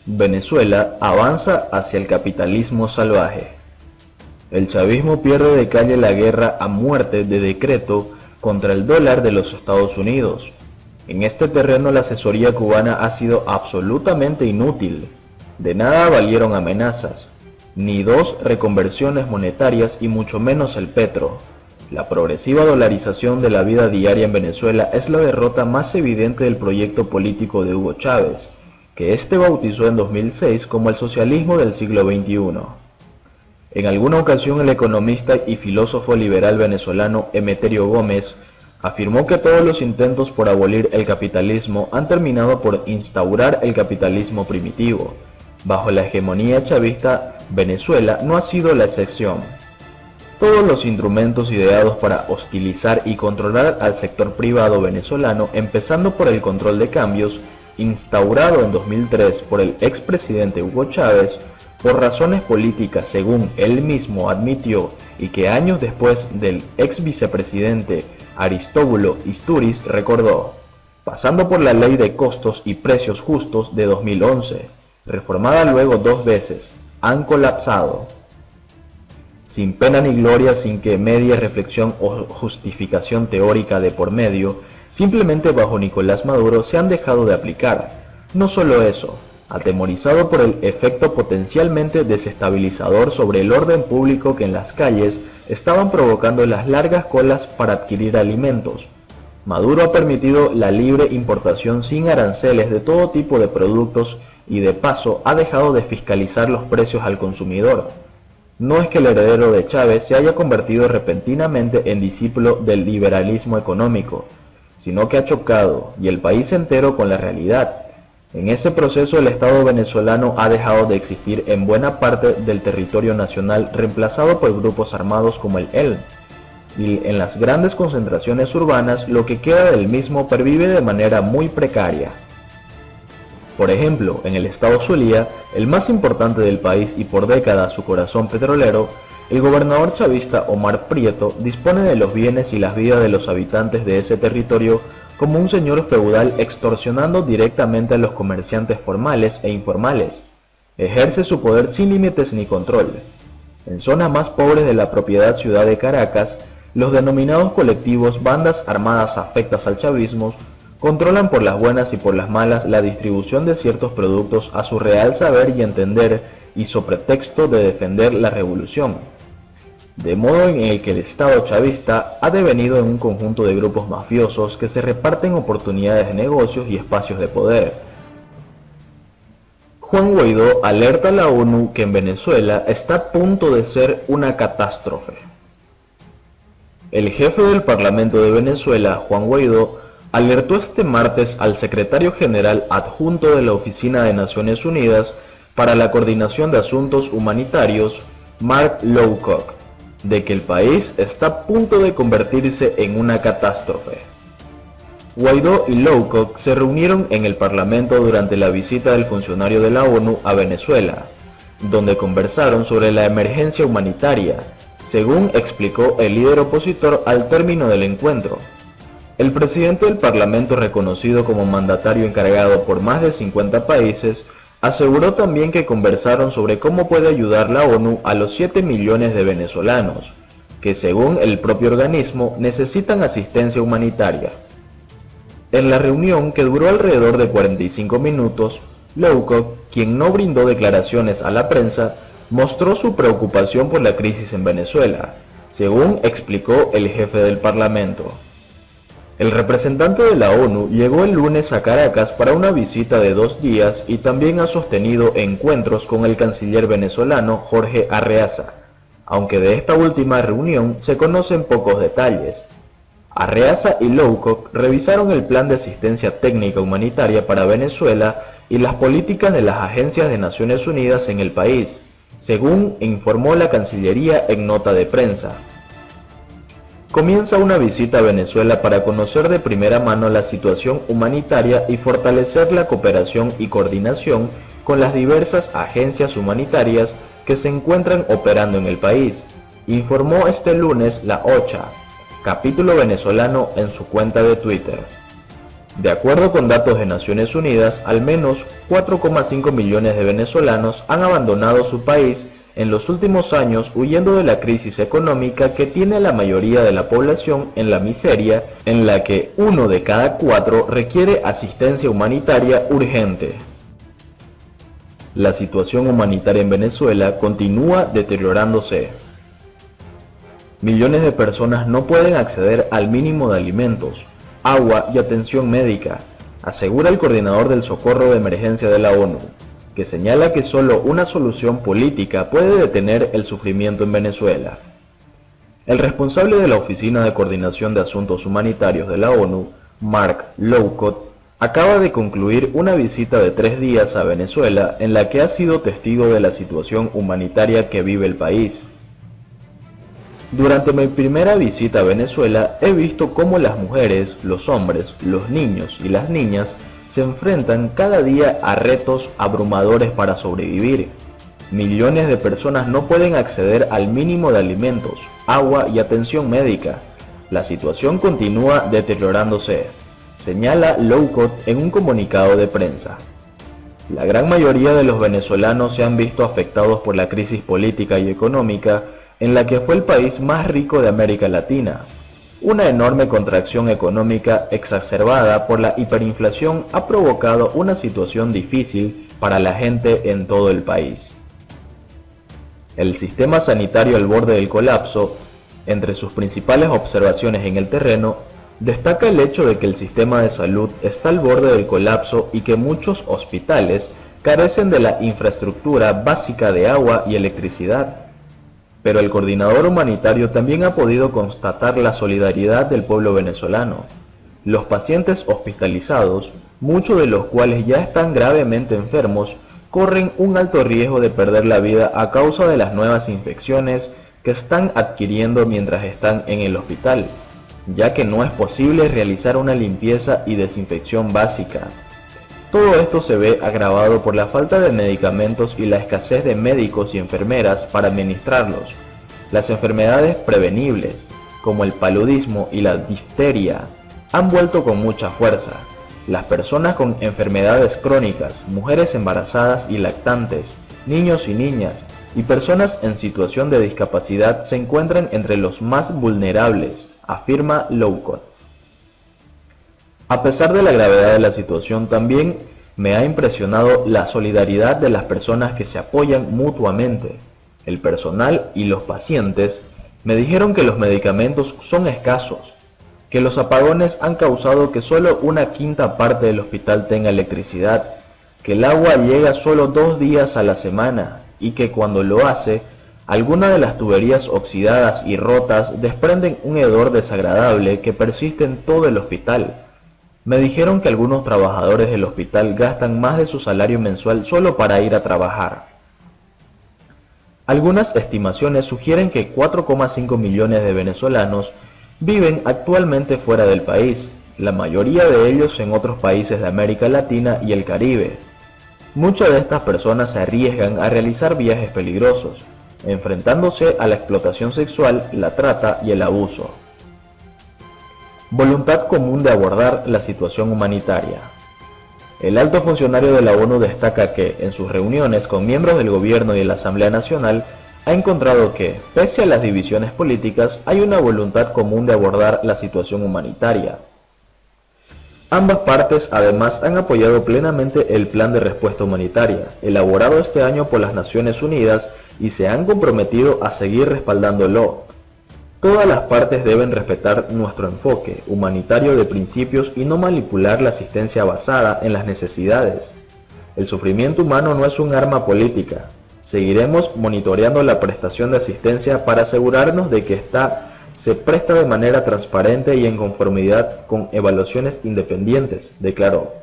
Venezuela avanza hacia el capitalismo salvaje. El chavismo pierde de calle la guerra a muerte de decreto contra el dólar de los Estados Unidos. En este terreno la asesoría cubana ha sido absolutamente inútil. De nada valieron amenazas, ni dos reconversiones monetarias y mucho menos el petro. La progresiva dolarización de la vida diaria en Venezuela es la derrota más evidente del proyecto político de Hugo Chávez, que éste bautizó en 2006 como el socialismo del siglo XXI. En alguna ocasión el economista y filósofo liberal venezolano Emeterio Gómez afirmó que todos los intentos por abolir el capitalismo han terminado por instaurar el capitalismo primitivo. Bajo la hegemonía chavista, Venezuela no ha sido la excepción. Todos los instrumentos ideados para hostilizar y controlar al sector privado venezolano, empezando por el control de cambios, instaurado en 2003 por el expresidente Hugo Chávez, por razones políticas según él mismo admitió y que años después del ex vicepresidente Aristóbulo Istúriz recordó, pasando por la Ley de Costos y Precios Justos de 2011, reformada luego 2 veces, han colapsado. Sin pena ni gloria, sin que medie reflexión o justificación teórica de por medio, simplemente bajo Nicolás Maduro se han dejado de aplicar. No solo eso, atemorizado por el efecto potencialmente desestabilizador sobre el orden público que en las calles estaban provocando las largas colas para adquirir alimentos. Maduro ha permitido la libre importación sin aranceles de todo tipo de productos y de paso ha dejado de fiscalizar los precios al consumidor. No es que el heredero de Chávez se haya convertido repentinamente en discípulo del liberalismo económico, sino que ha chocado, y el país entero, con la realidad. En ese proceso el Estado venezolano ha dejado de existir en buena parte del territorio nacional, reemplazado por grupos armados como el ELN, y en las grandes concentraciones urbanas lo que queda del mismo pervive de manera muy precaria. Por ejemplo, en el estado Zulia, el más importante del país y por décadas su corazón petrolero, el gobernador chavista Omar Prieto dispone de los bienes y las vidas de los habitantes de ese territorio como un señor feudal, extorsionando directamente a los comerciantes formales e informales. Ejerce su poder sin límites ni control. En zonas más pobres de la propiedad ciudad de Caracas, los denominados colectivos bandas armadas afectas al chavismo controlan por las buenas y por las malas la distribución de ciertos productos a su real saber y entender y sobre pretexto de defender la revolución. De modo en el que el Estado chavista ha devenido en un conjunto de grupos mafiosos que se reparten oportunidades de negocios y espacios de poder. Juan Guaidó alerta a la ONU que en Venezuela está a punto de ser una catástrofe. El jefe del Parlamento de Venezuela, Juan Guaidó, alertó este martes al secretario general adjunto de la Oficina de Naciones Unidas para la Coordinación de Asuntos Humanitarios, Mark Lowcock, de que el país está a punto de convertirse en una catástrofe. Guaidó y Lowcock se reunieron en el Parlamento durante la visita del funcionario de la ONU a Venezuela, donde conversaron sobre la emergencia humanitaria, según explicó el líder opositor al término del encuentro. El presidente del Parlamento, reconocido como mandatario encargado por más de 50 países, aseguró también que conversaron sobre cómo puede ayudar la ONU a los 7 millones de venezolanos, que según el propio organismo necesitan asistencia humanitaria. En la reunión, que duró alrededor de 45 minutos, Lowcock, quien no brindó declaraciones a la prensa, mostró su preocupación por la crisis en Venezuela, según explicó el jefe del Parlamento. El representante de la ONU llegó el lunes a Caracas para una visita de 2 días y también ha sostenido encuentros con el canciller venezolano Jorge Arreaza, aunque de esta última reunión se conocen pocos detalles. Arreaza y Lowcock revisaron el plan de asistencia técnica humanitaria para Venezuela y las políticas de las agencias de Naciones Unidas en el país, según informó la Cancillería en nota de prensa. Comienza una visita a Venezuela para conocer de primera mano la situación humanitaria y fortalecer la cooperación y coordinación con las diversas agencias humanitarias que se encuentran operando en el país, informó este lunes la OCHA, capítulo venezolano, en su cuenta de Twitter. De acuerdo con datos de Naciones Unidas, al menos 4,5 millones de venezolanos han abandonado su país en los últimos años huyendo de la crisis económica que tiene a la mayoría de la población en la miseria, en la que 1 de cada 4 requiere asistencia humanitaria urgente. La situación humanitaria en Venezuela continúa deteriorándose. Millones de personas no pueden acceder al mínimo de alimentos, agua y atención médica, asegura el coordinador del socorro de emergencia de la ONU, que señala que solo una solución política puede detener el sufrimiento en Venezuela. El responsable de la Oficina de Coordinación de Asuntos Humanitarios de la ONU, Mark Lowcock, acaba de concluir una visita de 3 días a Venezuela en la que ha sido testigo de la situación humanitaria que vive el país. Durante mi primera visita a Venezuela he visto cómo las mujeres, los hombres, los niños y las niñas se enfrentan cada día a retos abrumadores para sobrevivir. Millones de personas no pueden acceder al mínimo de alimentos, agua y atención médica. La situación continúa deteriorándose, señala Lowcock en un comunicado de prensa. La gran mayoría de los venezolanos se han visto afectados por la crisis política y económica en la que fue el país más rico de América Latina. Una enorme contracción económica exacerbada por la hiperinflación ha provocado una situación difícil para la gente en todo el país. El sistema sanitario al borde del colapso, entre sus principales observaciones en el terreno, destaca el hecho de que el sistema de salud está al borde del colapso y que muchos hospitales carecen de la infraestructura básica de agua y electricidad. Pero el coordinador humanitario también ha podido constatar la solidaridad del pueblo venezolano. Los pacientes hospitalizados, muchos de los cuales ya están gravemente enfermos, corren un alto riesgo de perder la vida a causa de las nuevas infecciones que están adquiriendo mientras están en el hospital, ya que no es posible realizar una limpieza y desinfección básica. Todo esto se ve agravado por la falta de medicamentos y la escasez de médicos y enfermeras para administrarlos. Las enfermedades prevenibles, como el paludismo y la difteria, han vuelto con mucha fuerza. Las personas con enfermedades crónicas, mujeres embarazadas y lactantes, niños y niñas, y personas en situación de discapacidad se encuentran entre los más vulnerables, afirma Lowcock. A pesar de la gravedad de la situación, también me ha impresionado la solidaridad de las personas que se apoyan mutuamente. El personal y los pacientes me dijeron que los medicamentos son escasos, que los apagones han causado que solo una quinta parte del hospital tenga electricidad, que el agua llega solo 2 días a la semana y que cuando lo hace, algunas de las tuberías oxidadas y rotas desprenden un hedor desagradable que persiste en todo el hospital. Me dijeron que algunos trabajadores del hospital gastan más de su salario mensual solo para ir a trabajar. Algunas estimaciones sugieren que 4,5 millones de venezolanos viven actualmente fuera del país, la mayoría de ellos en otros países de América Latina y el Caribe. Muchas de estas personas se arriesgan a realizar viajes peligrosos, enfrentándose a la explotación sexual, la trata y el abuso. Voluntad común de abordar la situación humanitaria. El alto funcionario de la ONU destaca que, en sus reuniones con miembros del gobierno y de la Asamblea Nacional, ha encontrado que, pese a las divisiones políticas, hay una voluntad común de abordar la situación humanitaria. Ambas partes además han apoyado plenamente el plan de respuesta humanitaria, elaborado este año por las Naciones Unidas, y se han comprometido a seguir respaldándolo. Todas las partes deben respetar nuestro enfoque humanitario de principios y no manipular la asistencia basada en las necesidades. El sufrimiento humano no es un arma política. Seguiremos monitoreando la prestación de asistencia para asegurarnos de que ésta se presta de manera transparente y en conformidad con evaluaciones independientes, declaró.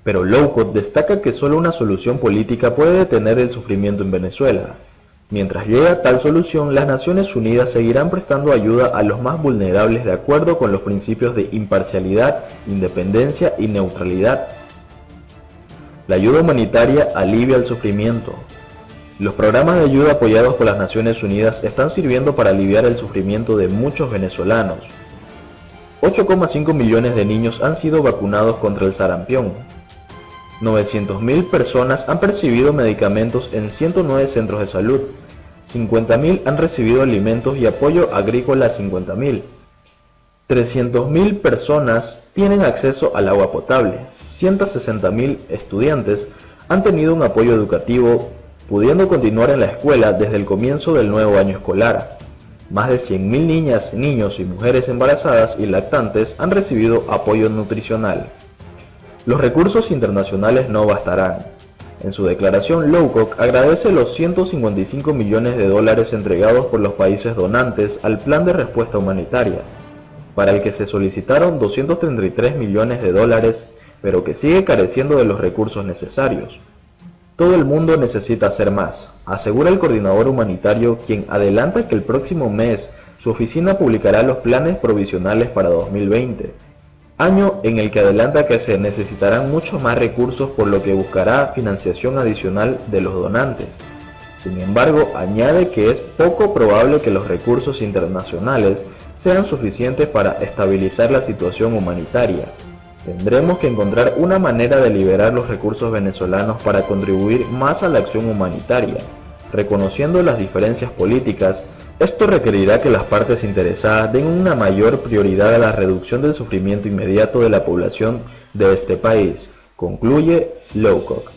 Pero Lowcock destaca que solo una solución política puede detener el sufrimiento en Venezuela. Mientras llega tal solución, las Naciones Unidas seguirán prestando ayuda a los más vulnerables de acuerdo con los principios de imparcialidad, independencia y neutralidad. La ayuda humanitaria alivia el sufrimiento. Los programas de ayuda apoyados por las Naciones Unidas están sirviendo para aliviar el sufrimiento de muchos venezolanos. 8,5 millones de niños han sido vacunados contra el sarampión. 900.000 personas han recibido medicamentos en 109 centros de salud. 50.000 han recibido alimentos y apoyo agrícola a 50.000. 300.000 personas tienen acceso al agua potable. 160.000 estudiantes han tenido un apoyo educativo, pudiendo continuar en la escuela desde el comienzo del nuevo año escolar. Más de 100.000 niñas, niños y mujeres embarazadas y lactantes han recibido apoyo nutricional. Los recursos internacionales no bastarán. En su declaración, Lowcock agradece los 155 millones de dólares entregados por los países donantes al Plan de Respuesta Humanitaria, para el que se solicitaron 233 millones de dólares, pero que sigue careciendo de los recursos necesarios. Todo el mundo necesita hacer más, asegura el coordinador humanitario, quien adelanta que el próximo mes su oficina publicará los planes provisionales para 2020, año en el que adelanta que se necesitarán muchos más recursos, por lo que buscará financiación adicional de los donantes. Sin embargo, añade que es poco probable que los recursos internacionales sean suficientes para estabilizar la situación humanitaria. Tendremos que encontrar una manera de liberar los recursos venezolanos para contribuir más a la acción humanitaria. Reconociendo las diferencias políticas, esto requerirá que las partes interesadas den una mayor prioridad a la reducción del sufrimiento inmediato de la población de este país, concluye Lowcock.